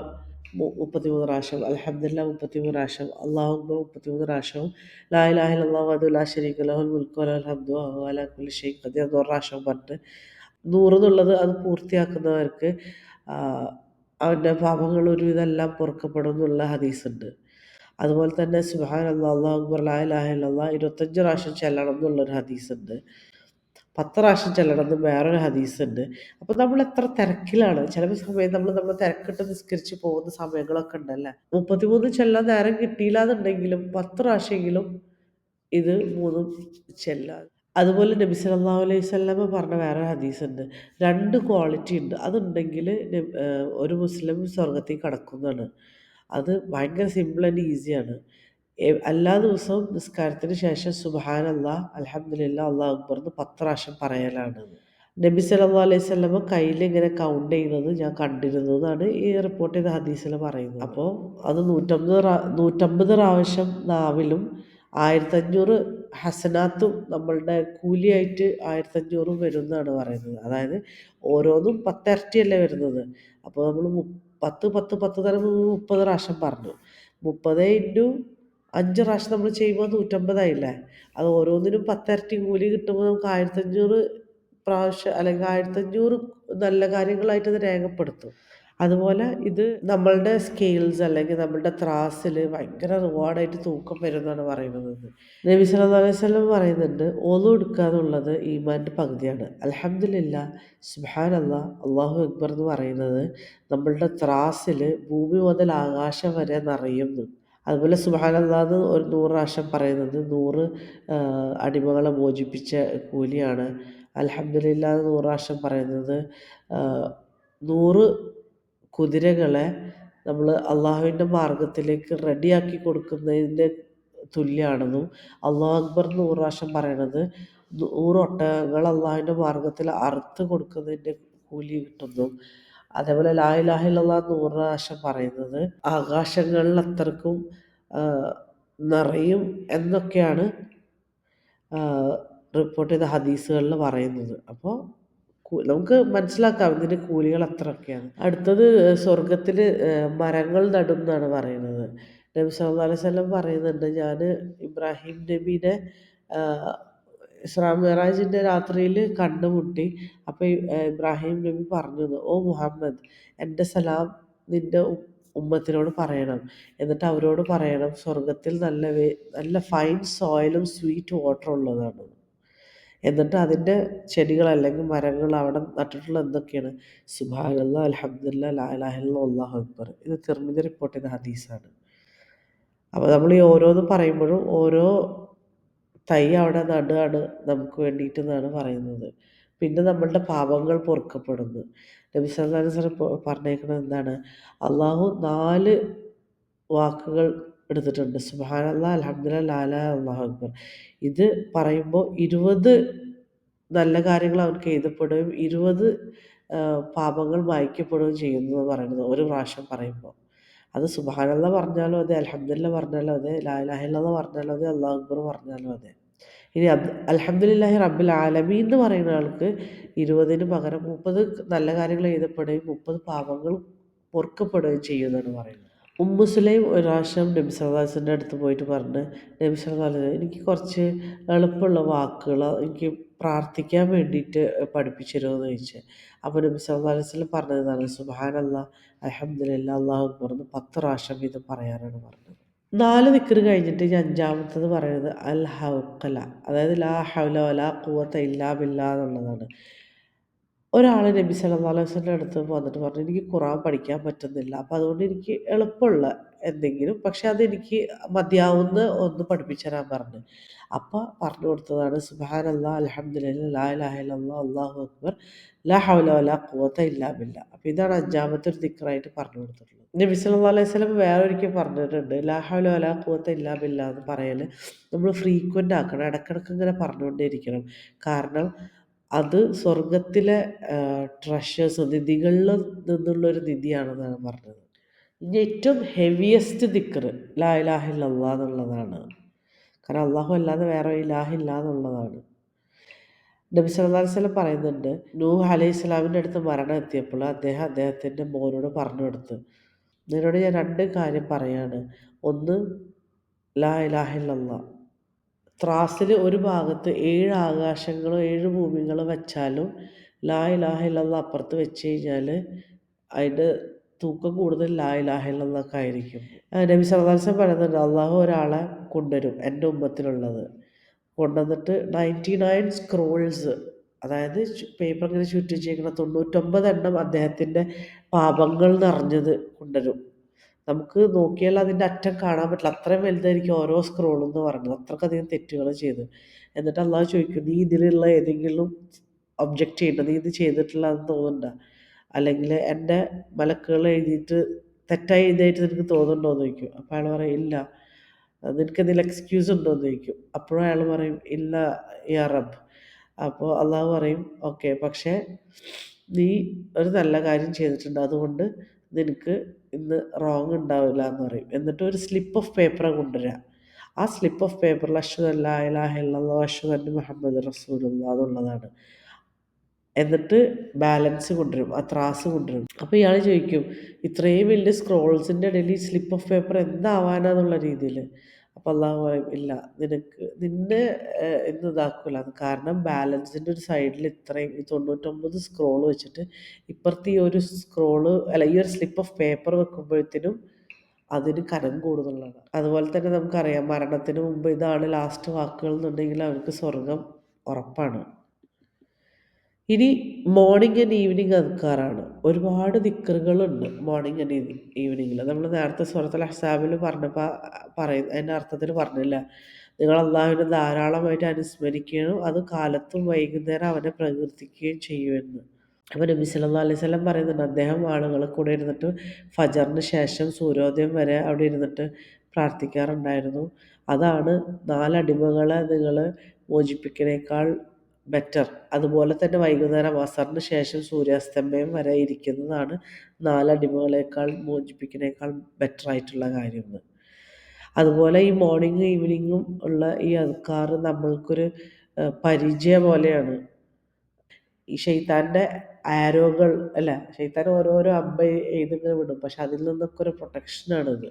33 പ്രാവശ്യം, അൽഹംദുലില്ലാ 33 പ്രാവശ്യം, അല്ലാഹു അക്ബർ 33 പ്രാവശ്യവും, ലാ ഇലാഹ ഇല്ലല്ലാഹു വഹ്ദഹു ലാ ശരീക ലഹുൽ മുൽക്കു വലഹുൽ ഹംദു വഹുവ അലാ കുല്ലി ഷൈഇൻ ഖദീർ 100 പ്രാവശ്യം പറഞ്ഞിട്ട് 100 എന്നുള്ളത് അത് പൂർത്തിയാക്കുന്നവർക്ക് അവൻ്റെ പാപങ്ങൾ ഒരുവിധം എല്ലാം പൊറുക്കപ്പെടും എന്നുള്ള ഹദീസുണ്ട്. അതുപോലെ തന്നെ സുബ്ഹാനല്ലാഹ്, അല്ലാഹു അക്ബർ, ലാ ഇലാഹ ഇല്ലല്ലാഹ് 25 പ്രാവശ്യം ചെല്ലണം എന്നുള്ളൊരു ഹദീസുണ്ട്. 10 പ്രാവശ്യം ചെല്ലണമെന്ന് വേറൊരു ഹദീസുണ്ട്. അപ്പോൾ നമ്മൾ എത്ര തിരക്കിലാണ്, ചില സമയം നമ്മൾ തിരക്കിട്ട് നിസ്കരിച്ച് പോകുന്ന സമയങ്ങളൊക്കെ ഉണ്ടല്ലേ. 33 ചെല്ലാൻ നേരം കിട്ടിയില്ലാന്നുണ്ടെങ്കിലും 10 പ്രാവശ്യമെങ്കിലും ഇത് 3ഉം ചെല്ലാം. അതുപോലെ നബി സല്ലല്ലാഹു അലൈഹി വസല്ലമ പറഞ്ഞ വേറൊരു ഹദീസുണ്ട്. 2 ക്വാളിറ്റി ഉണ്ട്. അതുണ്ടെങ്കിൽ ഒരു മുസ്ലിം സ്വർഗ്ഗത്തിൽ കടക്കുന്നതാണ്. അത് ഭയങ്കര സിമ്പിൾ ആൻഡ് ഈസിയാണ്. എല്ലാ ദിവസവും നിസ്കാരത്തിന് ശേഷം സുബ്ഹാനല്ലാഹ്, അൽഹംദുലില്ലാ, അല്ലാഹു അക്ബർ എന്ന് 10 പ്രാവശ്യം പറയലാണ്. നബി സല്ലല്ലാഹു അലൈഹി വസല്ലമ കയ്യിൽ ഇങ്ങനെ കൗണ്ട് ചെയ്യുന്നത് ഞാൻ കണ്ടിരുന്നു എന്നാണ് ഈ റിപ്പോർട്ട് ചെയ്ത ഹദീസിൽ പറയുന്നത്. അപ്പോൾ അത് 150 പ്രാവശ്യം നാവിലും 1500 ഹസനാത്തും നമ്മളുടെ കൂലിയായിട്ട് 1500 വരും എന്നാണ് പറയുന്നത്. അതായത് ഓരോന്നും 10 ഇരട്ടിയല്ലേ വരുന്നത്. അപ്പോൾ നമ്മൾ 10, 10, 10 തവണ 30 പ്രാവശ്യം പറഞ്ഞു. 30 ഇൻറ്റു 5 പ്രാവശ്യം നമ്മൾ ചെയ്യുമ്പോൾ 150 ആയില്ലേ. അത് ഓരോന്നിനും 10 ഇരട്ടി കൂലി കിട്ടുമ്പോൾ നമുക്ക് 1500 പ്രാവശ്യം, അല്ലെങ്കിൽ 1500 നല്ല കാര്യങ്ങളായിട്ട് അത് രേഖപ്പെടുത്തും. അതുപോലെ ഇത് നമ്മളുടെ സ്കെയിൽസ് അല്ലെങ്കിൽ നമ്മളുടെ ത്രാസിൽ ഭയങ്കര റിവാർഡായിട്ട് തൂക്കം വരുമെന്നാണ് പറയുന്നത്. നബി സല്ലല്ലാഹു അലൈഹി വസല്ലം പറയുന്നുണ്ട്, ഒളു എടുക്കുക എന്നുള്ളത് ഈമാൻ്റെ പകുതിയാണ്. അൽഹംദുലില്ലാ, സുബ്ഹാനല്ലാഹ്, അല്ലാഹു അക്ബർ എന്ന് പറയുന്നത് നമ്മളുടെ ത്രാസിൽ ഭൂമി മുതൽ ആകാശം വരെ നിറയുന്നു. അതുപോലെ സുബ്ഹാനല്ലാഹ് എന്ന് ഒരു 100 പ്രാവശ്യം പറയുന്നത് 100 അടിമകളെ മോചിപ്പിച്ച കൂലിയാണ്. അൽഹംദുലില്ലാ എന്ന് 100 പ്രാവശ്യം പറയുന്നത് 100 കുതിരകളെ നമ്മൾ അള്ളാഹുവിൻ്റെ മാർഗത്തിലേക്ക് റെഡിയാക്കി കൊടുക്കുന്നതിൻ്റെ തുല്യമാണെന്നും, അല്ലാഹു അക്ബർ എന്ന് 100 പ്രാവശ്യം പറയണത് 100 ഒട്ടകങ്ങൾ അള്ളാഹുവിൻ്റെ മാർഗത്തിൽ അറുത്ത് കൊടുക്കുന്നതിൻ്റെ കൂലി കിട്ടുന്നു. അതേപോലെ ലാ ഇലാഹ ഇല്ലല്ലാഹ് 100 പ്രാവശ്യം പറയുന്നത് ആകാശങ്ങളിൽ അത്രക്കും നിറയും എന്നൊക്കെയാണ് റിപ്പോർട്ട് ചെയ്ത ഹദീസുകളിൽ പറയുന്നത്. അപ്പോൾ നമുക്ക് മനസ്സിലാക്കാം ഇതിൻ്റെ കൂലികൾ എത്രയൊക്കെയാണ്. അടുത്തത് സ്വർഗത്തിൽ മരങ്ങൾ നടും എന്നാണ് പറയുന്നത്. നബി സല്ലല്ലാഹു അലൈഹി വസല്ലം പറയുന്നുണ്ട്, ഞാൻ ഇബ്രാഹിം നബീനെ ഇസ്രാ മിഅ്റാജിൻ്റെ രാത്രിയിൽ കണ്ടുമുട്ടി. അപ്പോൾ ഇബ്രാഹിം നബി പറഞ്ഞത്, ഓ മുഹമ്മദ്, എൻ്റെ സലാം നിൻ്റെ ഉമ്മത്തിനോട് പറയണം. എന്നിട്ട് അവരോട് പറയണം, സ്വർഗത്തിൽ നല്ല ഫൈൻ സോയിലും സ്വീറ്റ് വാട്ടറും ഉള്ളതാണ്. എന്നിട്ട് അതിൻ്റെ ചെടികൾ അല്ലെങ്കിൽ മരങ്ങൾ അവിടെ നട്ടിട്ടുള്ള എന്തൊക്കെയാണ്, സുബ്ഹാനല്ലാഹ്, അൽഹംദുലില്ലാ, ലാ ഇലാഹ ഇല്ലല്ലാഹ്, അല്ലാഹു അക്ബർ. ഇത് തിർമിദി റിപ്പോർട്ട് ചെയ്ത ഹദീസാണ്. അപ്പോൾ നമ്മൾ ഈ ഓരോന്ന് പറയുമ്പോഴും ഓരോ തൈ അവിടെ നടുകയാണ് നമുക്ക് വേണ്ടിയിട്ട് എന്നാണ് പറയുന്നത്. പിന്നെ നമ്മളുടെ പാപങ്ങൾ പൊറുക്കപ്പെടുന്നു. നബി സല്ലല്ലാഹു അലൈഹി വസല്ലം പറഞ്ഞേക്കുന്നത് എന്താണ്, അള്ളാഹു 4 വാക്കുകൾ എടുത്തിട്ടുണ്ട്. സുബ്ഹാനല്ലാഹ്, അൽഹംദുലില്ലാ, ലാ ഇലാഹ ഇല്ലല്ലാഹ്, അല്ലാഹു അക്ബർ. ഇത് പറയുമ്പോൾ 20 നല്ല കാര്യങ്ങൾ അവർക്ക് എഴുതപ്പെടുകയും 20 പാപങ്ങൾ മായ്ക്കപ്പെടുകയും ചെയ്യുന്നു എന്ന് പറയുന്നത് ഒരു പ്രാവശ്യം പറയുമ്പോൾ. അത് സുബ്ഹാനല്ലാഹ് പറഞ്ഞാലും അതെ, അൽഹംദുലില്ലാ പറഞ്ഞാലും അതെ, ലാ ഇലാഹ ഇല്ലല്ലാഹ് പറഞ്ഞാലും അതെ, അല്ലാഹു അക്ബർ പറഞ്ഞാലും അതെ. ഇനി അൽഹംദുലില്ലാഹി റബ്ബിൽ ആലമീൻ എന്ന് പറയുന്ന ആൾക്ക് 20ന് പകരം 30 നല്ല കാര്യങ്ങൾ എഴുതപ്പെടുകയും 30 പാപങ്ങൾ പൊറുക്കപ്പെടുകയും ചെയ്യുമെന്നാണ് പറയുന്നത്. ഉമ്മു സുലൈം ഒരു പ്രാവശ്യം നബി സല്ലല്ലാഹു അലൈഹി വസല്ലമയുടെ അടുത്ത് പോയിട്ട് പറഞ്ഞ്, നബി സല്ലല്ലാഹു അലൈഹി വസല്ലം, എനിക്ക് കുറച്ച് എളുപ്പമുള്ള വാക്കുകൾ എനിക്ക് പ്രാർത്ഥിക്കാൻ വേണ്ടിയിട്ട് പഠിപ്പിച്ചു തരുമോ എന്ന് ചോദിച്ചു. അപ്പോൾ നബി സല്ലല്ലാഹു അലൈഹി വസല്ലം പറഞ്ഞതാണ്, സുബ്ഹാനല്ലാഹ്, അൽഹംദുലില്ലാ, അല്ലാഹു അക്ബർ എന്ന് 10 പ്രാവശ്യം വീതം പറയാനാണ് പറഞ്ഞത്. 4 ദിക്ർ കഴിഞ്ഞിട്ട് ഇനി 5-മത്തത് പറയുന്നത് അൽ ഹൗഖല, അതായത് ലാ ഹൗല വലാ ഖുവത ഇല്ലാ ബില്ലാ എന്നുള്ളതാണ്. ഒരാള് നബി സല്ലല്ലാഹു അലൈഹി വസല്ലമയുടെ അടുത്ത് വന്നിട്ട് പറഞ്ഞു, "എനിക്ക് ഖുർആൻ പഠിക്കാൻ പറ്റുന്നില്ല. അപ്പൊ അതുകൊണ്ട് എനിക്ക് എളുപ്പമുള്ള എന്തെങ്കിലും, പക്ഷെ അതെനിക്ക് മതിയാവുന്ന ഒന്ന് പഠിപ്പിച്ചു തരാൻ" പറഞ്ഞു. അപ്പൊ പറഞ്ഞു കൊടുത്തതാണ് സുബ്ഹാനല്ലാഹ്, അൽഹംദുലില്ലാഹ്, ലാ ഇലാഹ ഇല്ലല്ലാഹ്, അല്ലാഹു അക്ബർ, ലാ ഹൗല വലാ ഖുവത ഇല്ലാ ബില്ലാഹ്. അപ്പൊ ഇതാണ് അഞ്ചാമത്തെ ഒരു ദിക്റായിട്ട് പറഞ്ഞു കൊടുത്തിട്ടുള്ളത്. നബി സല്ലല്ലാഹു അലൈഹി വസല്ലം വേറൊരിക്കൽ പറഞ്ഞിട്ടുണ്ട്, ലാ ഹൗല വലാ ഖുവത ഇല്ലാ ബില്ലാഹ് എന്ന് പറയല് നമ്മൾ ഫ്രീക്വന്റ് ആക്കണം. ഇടക്കിടക്ക് ഇങ്ങനെ പറഞ്ഞുകൊണ്ടേയിരിക്കണം. കാരണം അത് സ്വർഗ്ഗത്തിലെ ട്രഷേഴ്സ് നിധികളിൽ നിന്നുള്ളൊരു നിധിയാണെന്നാണ് പറഞ്ഞത്. ഇനി ഏറ്റവും ഹെവിയസ്റ്റ് ദിക്റ് ലാ ഇലാഹ ഇല്ലല്ലാഹ് എന്നുള്ളതാണ്. കാരണം അല്ലാഹു അല്ലാതെ വേറെ ഇലാഹ ഇല്ല എന്നുള്ളതാണ്. നബി സല്ലല്ലാഹു അലൈഹി വസല്ലം പറയുന്നുണ്ട്, നൂഹ് അലൈഹിസ്സലാമിന്റെ അടുത്ത് മരണം എത്തിയപ്പോൾ അദ്ദേഹത്തിന്റെ മോനോട് പറഞ്ഞു കൊടുത്തു, "നിന്നോട് ഞാൻ 2 കാര്യം പറയാണ്. ഒന്ന് ലാ ഇലാഹ ഇല്ലല്ലാഹ്. ത്രാസില് ഒരു ഭാഗത്ത് 7 ആകാശങ്ങളും 7 ഭൂമികളും വെച്ചാലും ലാ ഇലാഹ ഇല്ലല്ലാഹ് അപ്പുറത്ത് വെച്ച് കഴിഞ്ഞാല് അതിന്റെ തൂക്കം കൂടുതൽ ലാ ഇലാഹ ഇല്ലല്ലാഹ്ക്കായിരിക്കും." നബി സല്ലല്ലാഹു അലൈഹി വസല്ലം പറയുന്നുണ്ട്, അല്ലാഹു ഒരാളെ കൊണ്ടുവരും എൻ്റെ ഉമ്മത്തിലുള്ളത്. കൊണ്ടുവന്നിട്ട് 99 സ്ക്രോൾസ്, അതായത് പേപ്പർ ഇങ്ങനെ ചുറ്റി വെച്ചേക്കണ 99 എണ്ണം അദ്ദേഹത്തിൻ്റെ പാപങ്ങൾ നിറഞ്ഞത് കൊണ്ടുവരും. നമുക്ക് നോക്കിയാൽ അതിൻ്റെ അറ്റം കാണാൻ പറ്റില്ല. അത്രയും വലുതായിരിക്കും ഓരോ സ്ക്രോളും എന്ന് പറയുന്നത്. അത്രക്കധികം തെറ്റുകൾ ചെയ്തു. എന്നിട്ട് അള്ളാഹു ചോദിക്കും, "നീ ഇതിലുള്ള ഏതെങ്കിലും ഒബ്ജക്റ്റ് ചെയ്യണ്ടോ? നീ ഇത് ചെയ്തിട്ടില്ലാന്ന് തോന്നുന്നുണ്ടോ? അല്ലെങ്കിൽ എൻ്റെ മലക്കുകൾ എഴുതിയിട്ട് തെറ്റായി എഴുതിയായിട്ട് നിനക്ക് തോന്നുന്നുണ്ടോ?" എന്ന് ചോദിക്കും. അപ്പോൾ അയാൾ പറയും, "ഇല്ല." "നിനക്കെന്തെങ്കിലും എക്സ്ക്യൂസ് ഉണ്ടോ?" എന്ന് ചോദിക്കും. അപ്പോഴും അയാൾ പറയും, "ഇല്ല യാ റബ്ബ്." അപ്പോൾ അള്ളാഹു പറയും, "ഓക്കെ, പക്ഷേ നീ ഒരു നല്ല കാര്യം ചെയ്തിട്ടുണ്ട്. അതുകൊണ്ട് നിനക്ക് ഇന്ന് റോങ് ഉണ്ടാവില്ല" എന്ന് പറയും. എന്നിട്ട് ഒരു സ്ലിപ്പ് ഓഫ് പേപ്പർ കൊണ്ടുവരിക. ആ സ്ലിപ്പ് ഓഫ് പേപ്പറിൽ അഷ്ഹദു അൻ ലാ ഇലാഹ ഇല്ലല്ലാഹ് വഅഷ്ഹദു അന്ന മുഹമ്മദൻ റസൂലുള്ളാഹ് എന്നുള്ളതാണ്. എന്നിട്ട് ബാലൻസ് കൊണ്ടുവരും. ആ ത്രാസ് കൊണ്ടുവരും. അപ്പോൾ ഇയാൾ ചോദിക്കും, "ഇത്രയും വലിയ സ്ക്രോൾസിൻ്റെ ഇടയിൽ ഈ സ്ലിപ്പ് ഓഫ് പേപ്പർ എന്താവാനാന്നുള്ള രീതിയിൽ." അപ്പോൾ അള്ളാഹു പറയും, "ഇല്ല, നിന്നെ ഇന്ന് ഇതാക്കൂല. കാരണം ബാലൻസിൻ്റെ ഒരു സൈഡിൽ ഇത്രയും ഈ 99 സ്ക്രോൾ വെച്ചിട്ട് ഇപ്പുറത്ത് ഈ ഒരു സ്ക്രോള് അല്ല ഈ ഒരു സ്ലിപ്പ് ഓഫ് പേപ്പർ വെക്കുമ്പോഴത്തേനും അതിന് കനം കൂടുതലാണ്." അതുപോലെ തന്നെ നമുക്കറിയാം, മരണത്തിന് മുമ്പ് ഇതാണ് ലാസ്റ്റ് വാക്കുകൾ എന്നുണ്ടെങ്കിൽ അവർക്ക് സ്വർഗം ഉറപ്പാണ്. ഇനി മോർണിംഗ് ആൻഡ് ഈവനിങ് അദ്കാറാണ്. ഒരുപാട് ദിക്റുകളുണ്ട് മോർണിംഗ് ആൻഡ് ഈവനിങ്ങിൽ. നമ്മൾ നേരത്തെ സൂറത്തുൽ അഹ്സാബിൽ പറഞ്ഞപ്പോൾ അതിൻ്റെ അർത്ഥത്തിൽ പറഞ്ഞില്ല, നിങ്ങൾ അള്ളാഹുവിനെ ധാരാളമായിട്ട് അനുസ്മരിക്കുകയും അത് കാലത്തും വൈകുന്നേരം അവനെ പ്രകീർത്തിക്കുകയും ചെയ്യുമെന്ന്. അപ്പോൾ നബി സല്ലല്ലാഹു അലൈഹി വസല്ലം പറയുന്നുണ്ട്, അദ്ദേഹം ആളുകളെ കൂടെ ഇരുന്നിട്ട് ഫജറിന് ശേഷം സൂര്യോദയം വരെ അവിടെ ഇരുന്നിട്ട് പ്രാർത്ഥിക്കാറുണ്ടായിരുന്നു. അതാണ് 4 അടിമകളെ നിങ്ങൾ മോചിപ്പിക്കണേക്കാൾ ബെറ്റർ. അതുപോലെ തന്നെ വൈകുന്നേരം അസറിന് ശേഷം സൂര്യാസ്തമയം വരെ ഇരിക്കുന്നതാണ് 4 അടിമകളേക്കാൾ മോചിപ്പിക്കണേക്കാൾ ബെറ്റർ ആയിട്ടുള്ള കാര്യമെന്ന്. അതുപോലെ ഈ മോർണിംഗും ഈവനിങ്ങും ഉള്ള ഈ അദ്കാർ നമ്മൾക്കൊരു പരിചയ പോലെയാണ്. ഈ ശൈത്താൻ്റെ ആരോകൾ അല്ല, ശൈത്താൻ ഓരോരോ അമ്പ് എയ്തിങ്ങനെ വിടും. പക്ഷെ അതിൽ നിന്നൊക്കെ ഒരു പ്രൊട്ടക്ഷനാണിത്.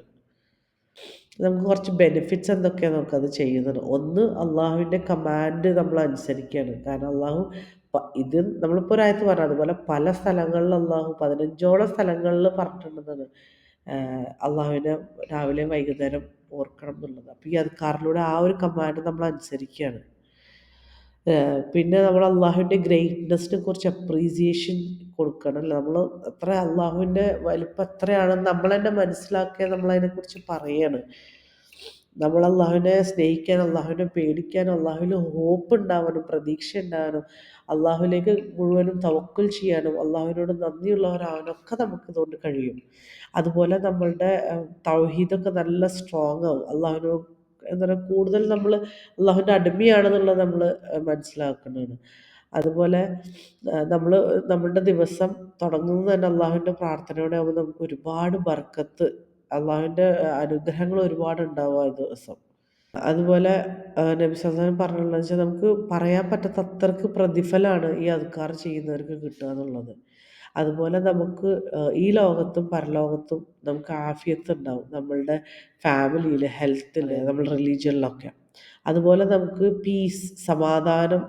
നമുക്ക് കുറച്ച് ബെനിഫിറ്റ്സ് എന്തൊക്കെയാണെന്ന് നോക്കാം അത് ചെയ്യുന്നത്. ഒന്ന്, അള്ളാഹുവിൻ്റെ കമാൻഡ് നമ്മൾ അനുസരിക്കുകയാണ്. കാരണം അള്ളാഹു ഇത് നമ്മളിപ്പോൾ ഒരു ആയത്ത് പറഞ്ഞു, അതുപോലെ പല സ്ഥലങ്ങളിൽ അള്ളാഹു 15ഓളം സ്ഥലങ്ങളിൽ പറഞ്ഞിട്ടുണ്ടെന്നാണ് അള്ളാഹുവിനെ രാവിലെയും വൈകുന്നേരം ഓർക്കണം എന്നുള്ളത്. അപ്പോൾ ഈ അദ്കാറിലൂടെ ആ ഒരു കമാൻഡ് നമ്മൾ അനുസരിക്കുകയാണ്. പിന്നെ നമ്മൾ അള്ളാഹുവിൻ്റെ ഗ്രേറ്റ്നെസ്സിനെ കുറിച്ച് അപ്രീസിയേഷൻ കൊടുക്കണം. നമ്മൾ എത്ര അള്ളാഹുവിൻ്റെ വലിപ്പം എത്രയാണെന്ന് നമ്മൾ തന്നെ മനസ്സിലാക്കിയാൽ നമ്മൾ അതിനെക്കുറിച്ച് പറയാണ്. നമ്മൾ അള്ളാഹുവിനെ സ്നേഹിക്കാനും അള്ളാഹുവിനെ പേടിക്കാനും അള്ളാഹുവിൽ ഹോപ്പ് ഉണ്ടാവാനും പ്രതീക്ഷ ഉണ്ടാവാനും അള്ളാഹുവിലേക്ക് മുഴുവനും തവക്കുൽ ചെയ്യാനും അള്ളാഹുവിനോട് നന്ദിയുള്ളവരാവാനൊക്കെ നമുക്ക് ഇതുകൊണ്ട് കഴിയും. അതുപോലെ നമ്മളുടെ തൗഹീദൊക്കെ നല്ല സ്ട്രോങ് ആവും. അള്ളാഹുവിനോട് എന്താ പറയുക, കൂടുതൽ നമ്മൾ അള്ളാഹുവിൻ്റെ അടിമയാണെന്നുള്ളത് നമ്മൾ മനസ്സിലാക്കുന്നതാണ്. അതുപോലെ നമ്മൾ നമ്മളുടെ ദിവസം തുടങ്ങുന്നത് തന്നെ അള്ളാഹുവിൻ്റെ പ്രാർത്ഥനയോടെ ആകുമ്പോൾ നമുക്ക് ഒരുപാട് ബർക്കത്ത്, അള്ളാഹുവിൻ്റെ അനുഗ്രഹങ്ങൾ ഒരുപാട് ഉണ്ടാവും ആ ദിവസം. അതുപോലെ നബി സല്ലല്ലാഹു അലൈഹി വസല്ലം പറഞ്ഞിട്ടുള്ളതെന്ന് വെച്ചാൽ നമുക്ക് പറയാൻ പറ്റാത്ത അത്രക്ക് പ്രതിഫലമാണ് ഈ അദ്കാർ ചെയ്യുന്നവർക്ക് കിട്ടുക എന്നുള്ളത്. അതുപോലെ നമുക്ക് ഈ ലോകത്തും പരലോകത്തും നമുക്ക് ആഫിയത്ത് ഉണ്ടാവും. നമ്മളുടെ ഫാമിലിയിൽ, ഹെൽത്തിൽ, നമ്മുടെ റിലീജിയനിലൊക്കെ. അതുപോലെ നമുക്ക് പീസ്, സമാധാനം,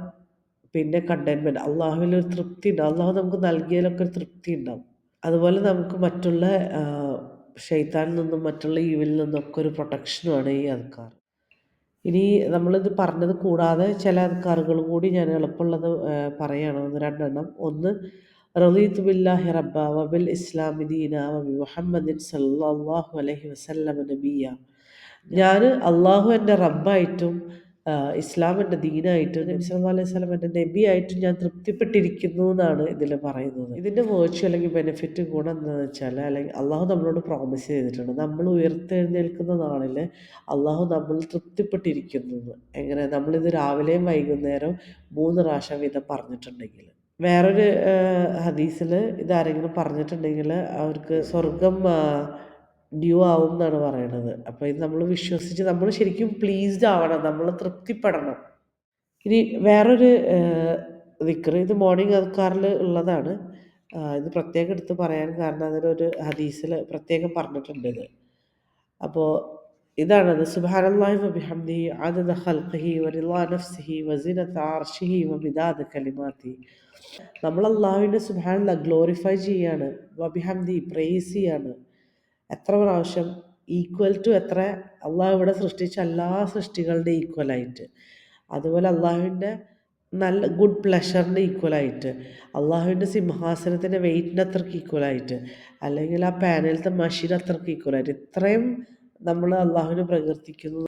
പിന്നെ കണ്ടെയ്ൻമെൻറ്റ്, അള്ളാഹുവിൽ ഒരു തൃപ്തി ഉണ്ടാവും. അള്ളാഹു നമുക്ക് നൽകിയതിലൊക്കെ ഒരു തൃപ്തി ഉണ്ടാവും. അതുപോലെ നമുക്ക് മറ്റുള്ള ശൈത്താനിൽ നിന്നും മറ്റുള്ള ഈവിലിൽ നിന്നൊക്കെ ഒരു പ്രൊട്ടക്ഷനുമാണ് ഈ അദ്കാർ. ഇനി നമ്മളിത് പറഞ്ഞത് കൂടാതെ ചില അദ്കാറുകൾ കൂടി ഞാൻ എളുപ്പമുള്ളത് പറയാണ്. ഒന്ന് രണ്ടെണ്ണം. ഒന്ന്, റളീതു ബില്ലാഹി റബ്ബ വബിൽ ഇസ്ലാമി ദീന വബി മുഹമ്മദിൻ സല്ലല്ലാഹു അലൈഹി വസല്ലമ നബിയ്യ. ഞാൻ അള്ളാഹു എൻ്റെ റബ്ബായിട്ടും ഇസ്ലാം എൻ്റെ ദീനായിട്ടും നബി സല്ലല്ലാഹു അലൈഹി വസല്ലം എൻ്റെ നബിയായിട്ടും ഞാൻ തൃപ്തിപ്പെട്ടിരിക്കുന്നു എന്നാണ് ഇതിൽ പറയുന്നത്. ഇതിൻ്റെ വേർച്വൽ അല്ലെങ്കിൽ ബെനിഫിറ്റ് ഗുണം എന്താണെന്ന് വെച്ചാൽ, അല്ലെങ്കിൽ അള്ളാഹു നമ്മളോട് പ്രോമിസ് ചെയ്തിട്ടുണ്ട്, നമ്മൾ ഉയർത്തെഴുന്നേൽക്കുന്ന നാളിൽ അള്ളാഹു നമ്മൾ തൃപ്തിപ്പെട്ടിരിക്കുന്നു എന്ന്. എങ്ങനെ? നമ്മളിത് രാവിലെയും വൈകുന്നേരം 3 പ്രാവശ്യം വീതം പറഞ്ഞിട്ടുണ്ടെങ്കിൽ. വേറൊരു ഹദീസിൽ ഇതാരെങ്കിലും പറഞ്ഞിട്ടുണ്ടെങ്കിൽ അവർക്ക് സ്വർഗം ഡ്യൂ ആവും എന്നാണ് പറയണത്. അപ്പോൾ ഇത് നമ്മൾ വിശ്വസിച്ച് നമ്മൾ ശരിക്കും പ്ലീസ്ഡ് ആവണം, നമ്മൾ തൃപ്തിപ്പെടണം. ഇനി വേറൊരു ദിക്ർ, ഇത് മോർണിംഗ് അദ്കാറിൽ ഉള്ളതാണ്. ഇത് പ്രത്യേകം എടുത്ത് പറയാൻ കാരണം അതിലൊരു ഹദീസിൽ പ്രത്യേകം പറഞ്ഞിട്ടുണ്ട് ഇത്. അപ്പോൾ ഇതാണത്: സുബ്ഹാനല്ലാഹി വബിഹംദിഹി അദദ ഖൽഖിഹി വറിളാ നഫ്സിഹി വസിനത അർശിഹി വമിദാദ കലിമാതി. നമ്മൾ അള്ളാഹുവിനെ സുബ്ഹാനല്ലാഹ് ഗ്ലോറിഫൈ ചെയ്യാണ്, വബിഹംദി പ്രേസ് ചെയ്യാണ്. എത്ര പ്രാവശ്യം? ഈക്വൽ ടു എത്ര? അള്ളാഹു ഇവിടെ സൃഷ്ടിച്ച എല്ലാ സൃഷ്ടികളുടെ ഈക്വലായിട്ട്, അതുപോലെ അള്ളാഹുവിൻ്റെ നല്ല ഗുഡ് പ്ലഷറിൻ്റെ ഈക്വലായിട്ട്, അള്ളാഹുവിൻ്റെ സിംഹാസനത്തിൻ്റെ വെയിറ്റിൻ്റെ അത്രയ്ക്ക് ഈക്വലായിട്ട്, അല്ലെങ്കിൽ ആ പാനലത്തെ മഷീൻ അത്രയ്ക്ക് ഈക്വലായിട്ട് ഇത്രയും നമ്മൾ അള്ളാഹുവിനെ പ്രകീർത്തിക്കുന്നു.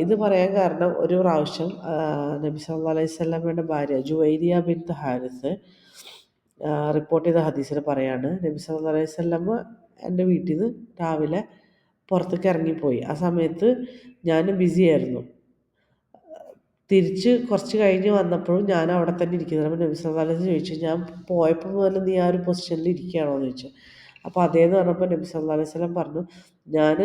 ഇത് പറയാൻ കാരണം, ഒരു പ്രാവശ്യം നബി സല്ലല്ലാഹു അലൈഹി വസല്ലമയുടെ ഭാര്യ ജുവൈരിയ ബിൻത്ത് ഹാരിസ് റിപ്പോർട്ട് ചെയ്ത ഹദീസിൽ പറയാണ്, നബി സല്ലല്ലാഹു അലൈഹി വസല്ലമ എൻ്റെ വീട്ടിൽ നിന്ന് രാവിലെ പുറത്തേക്ക് ഇറങ്ങിപ്പോയി. ആ സമയത്ത് ഞാൻ ബിസി ആയിരുന്നു. തിരിച്ച് കുറച്ച് കഴിഞ്ഞ് വന്നപ്പോഴും ഞാൻ അവിടെ തന്നെ ഇരിക്കുന്നത്. അപ്പോൾ നബി സല്ലല്ലാഹു അലൈഹി വസല്ലം ചോദിച്ചു, ഞാൻ പോയപ്പോൾ മുതൽ നീ ആ ഒരു പൊസിഷനിൽ ഇരിക്കുകയാണോ എന്ന് ചോദിച്ചു. അപ്പോൾ അതേന്ന് പറഞ്ഞപ്പോൾ നബി സല്ലല്ലാഹു അലൈഹി വസല്ലം പറഞ്ഞു, ഞാൻ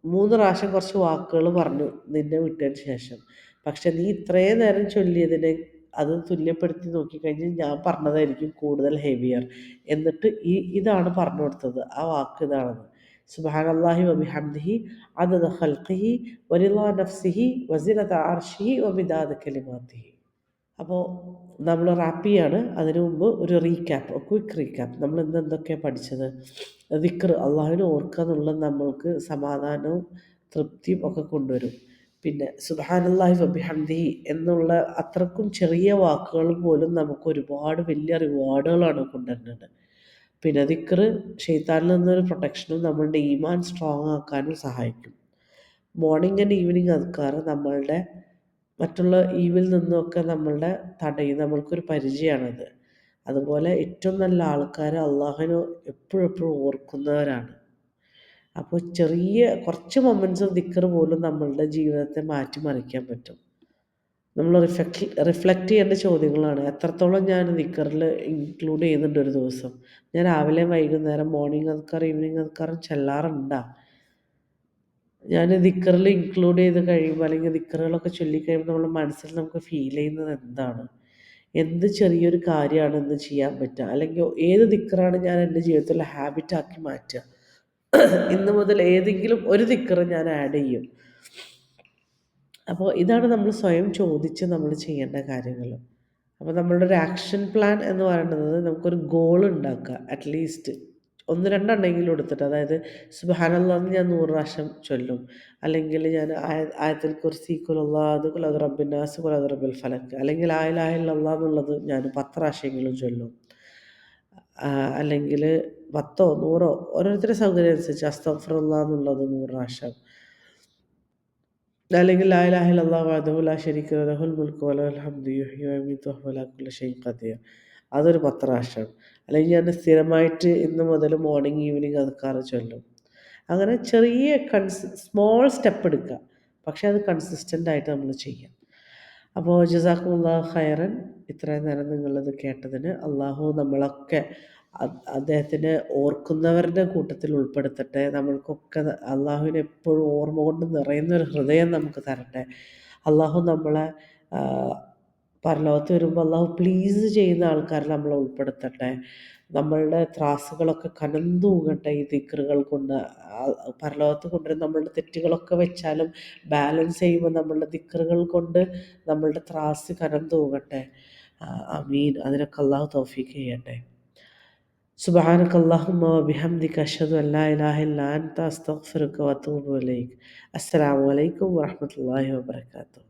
3 പ്രാവശ്യം കുറച്ച് വാക്കുകൾ പറഞ്ഞു നിന്നെ വിട്ടതിന് ശേഷം. പക്ഷെ നീ ഇത്രയും നേരം ചൊല്ലിയതിനെ അത് തുല്യപ്പെടുത്തി നോക്കിക്കഴിഞ്ഞാൽ ഞാൻ പറഞ്ഞതായിരിക്കും കൂടുതൽ ഹെവിയർ. എന്നിട്ട് ഇതാണ് പറഞ്ഞു കൊടുത്തത്. ആ വാക്ക് ഇതാണെന്ന്: സുബ്ഹാനല്ലാഹി വബിഹംദിഹി അദദ ഖൽഖിഹി വറിളാ നഫ്സിഹി വസിനത അർശിഹി വമിദാദ കലിമാതിഹി. അപ്പോൾ നമ്മൾ റാപ്പ് ചെയ്യാണ്. അതിനു മുമ്പ് ഒരു റീക്യാപ്പ്, ക്വിക്ക് റീക്യാപ്പ്. നമ്മൾ ഇന്ന് എന്തൊക്കെയാണ് പഠിച്ചത്? ദിക്ർ, അള്ളാഹുവിനെ ഓർക്കുക എന്നുള്ളത് നമ്മൾക്ക് സമാധാനവും തൃപ്തിയും ഒക്കെ കൊണ്ടുവരും. പിന്നെ സുബ്ഹാനല്ലാഹി വബിഹംദിഹി എന്നുള്ള അത്രക്കും ചെറിയ വാക്കുകൾ പോലും നമുക്ക് ഒരുപാട് വലിയ റിവാർഡുകളാണ് കൊണ്ടുവരുന്നത്. പിന്നെ ദിക്ർ ശൈത്താനിൽ നിന്നൊരു പ്രൊട്ടക്ഷനും നമ്മളുടെ ഈമാൻ സ്ട്രോങ് ആക്കാനും സഹായിക്കും. മോർണിംഗ് ആൻഡ് ഈവനിങ് അദ്കാർ നമ്മളുടെ മറ്റുള്ള ഈവിൽ നിന്നൊക്കെ നമ്മളുടെ തടയും, നമ്മൾക്കൊരു പരിചയമാണത്. അതുപോലെ ഏറ്റവും നല്ല ആൾക്കാർ അള്ളാഹുവിനെ എപ്പോഴും ഓർക്കുന്നവരാണ്. അപ്പോൾ ചെറിയ കുറച്ച് മൊമെൻറ്റ്സ് ഓഫ് ദിക്ർ പോലും നമ്മളുടെ ജീവിതത്തെ മാറ്റിമറിക്കാൻ പറ്റും. നമ്മൾ റിഫ്ലക്റ്റ് ചെയ്യേണ്ട ചോദ്യങ്ങളാണ്. എത്രത്തോളം ഞാൻ ദിക്റിൽ ഇൻക്ലൂഡ് ചെയ്യുന്നുണ്ട് ഒരു ദിവസം? ഞാൻ രാവിലെ വൈകുന്നേരം മോർണിംഗ് അദ്കാർ ഈവനിങ് അദ്കാറും ചെല്ലാറുണ്ടാ? ഞാൻ ദിക്റിൽ ഇൻക്ലൂഡ് ചെയ്ത് കഴിയുമ്പോൾ, അല്ലെങ്കിൽ ദിക്റുകളൊക്കെ ചൊല്ലിക്കഴിയുമ്പോൾ നമ്മുടെ മനസ്സിൽ നമുക്ക് ഫീൽ ചെയ്യുന്നത് എന്താണ്? എന്ത് ചെറിയൊരു കാര്യമാണ് ഇന്ന് ചെയ്യാൻ പറ്റുക? അല്ലെങ്കിൽ ഏത് ദിക്റാണ് ഞാൻ എൻ്റെ ജീവിതത്തിൽ ഹാബിറ്റാക്കി മാറ്റുക? ഇന്ന് മുതൽ ഏതെങ്കിലും ഒരു ദിക്ർ ഞാൻ ആഡ് ചെയ്യും. അപ്പോൾ ഇതാണ് നമ്മൾ സ്വയം ചോദിച്ച് നമ്മൾ ചെയ്യേണ്ട കാര്യങ്ങൾ. അപ്പോൾ നമ്മളുടെ ഒരു ആക്ഷൻ പ്ലാൻ എന്ന് പറയുന്നത്, നമുക്കൊരു ഗോൾ ഉണ്ടാക്കുക. അറ്റ്ലീസ്റ്റ് 1, 2 എണ്ണമെങ്കിലും എടുത്തിട്ട്, അതായത് സുബ്ഹാനല്ലാഹ് ഞാൻ 100 പ്രാവശ്യം ചൊല്ലും, അല്ലെങ്കിൽ ഞാൻ ആയത്തുൽ കുർസി, ഖുൽ അല്ലാഹു ഖുൽ അഊദു ബിറബ്ബിൻ നാസ്, ഖുൽ അഊദു ബിറബ്ബിൽ ഫലക്, അല്ലെങ്കിൽ ലാ ഇലാഹ ഇല്ലല്ലാഹ് എന്നുള്ളത് ഞാൻ 10 പ്രാവശ്യമെങ്കിലും ചൊല്ലും. അല്ലെങ്കിൽ 10ഓ 100ഓ ഓരോരുത്തരുടെ സൗകര്യം അനുസരിച്ച് അസ്തഗ്ഫിറുല്ലാഹ് എന്നുള്ളത് 100 പ്രാവശ്യം, അല്ലെങ്കിൽ ലാ ഇലാഹ ഇല്ലല്ലാഹു വഹ്ദഹു ലാ ശരീക ലഹു ലഹുൽ മുൽക്കു വലഹുൽ ഹംദു യുഹ്യി വയുമീതു വഹുവ അലാ കുല്ലി ഷൈഇൻ ഖദീർ, അതൊരു 10 പ്രാവശ്യം. അല്ലെങ്കിൽ ഞാൻ സ്ഥിരമായിട്ട് ഇന്ന് മുതൽ മോർണിംഗ് ഈവനിങ് അദ്കാർ ചൊല്ലും. അങ്ങനെ ചെറിയ സ്മോൾ സ്റ്റെപ്പ് എടുക്കുക, പക്ഷേ അത് കൺസിസ്റ്റൻ്റ് ആയിട്ട് നമ്മൾ ചെയ്യാം. അപ്പോൾ ജസാക്കുമുല്ലാഹു ഖൈറൻ. ഇത്രയും നേരം നിങ്ങളിത് കേട്ടതിന് അള്ളാഹു നമ്മളൊക്കെ അദ്ദേഹത്തിനെ ഓർക്കുന്നവരുടെ കൂട്ടത്തിൽ ഉൾപ്പെടുത്തട്ടെ. നമ്മൾക്കൊക്കെ അള്ളാഹുവിനെ എപ്പോഴും ഓർമ്മ കൊണ്ട് നിറയുന്നൊരു ഹൃദയം നമുക്ക് തരട്ടെ. അള്ളാഹു നമ്മളെ പരലോകത്ത് വരുമ്പോൾ അള്ളാഹു പ്ലീസ് ചെയ്യുന്ന ആൾക്കാരിൽ നമ്മളെ ഉൾപ്പെടുത്തട്ടെ. നമ്മളുടെ ത്രാസുകളൊക്കെ കനം തൂങ്ങട്ടെ ഈ ദിക്റുകൾ കൊണ്ട്. പരലോകത്ത് കൊണ്ടുവരും. നമ്മളുടെ തെറ്റുകളൊക്കെ വെച്ചാലും ബാലൻസ് ചെയ്യുമ്പോൾ നമ്മളുടെ ദിക്റുകൾ കൊണ്ട് നമ്മളുടെ ത്രാസ് കനം തൂങ്ങട്ടെ. ആമീൻ. അതിനൊക്കെ അള്ളാഹു തൗഫീഖ് ചെയ്യട്ടെ. സുബ്ഹാനക അല്ലാഹുമ്മ വബിഹംദിക അഷ്ഹദു അൻ ലാ ഇലാഹ ഇല്ല അൻത അസ്തഗ്ഫിറുക വഅതൂബു ഇലൈക്. അസ്സലാമു അലൈക്കും വറഹ്മത്തുള്ളാഹി വബറകാതുഹു.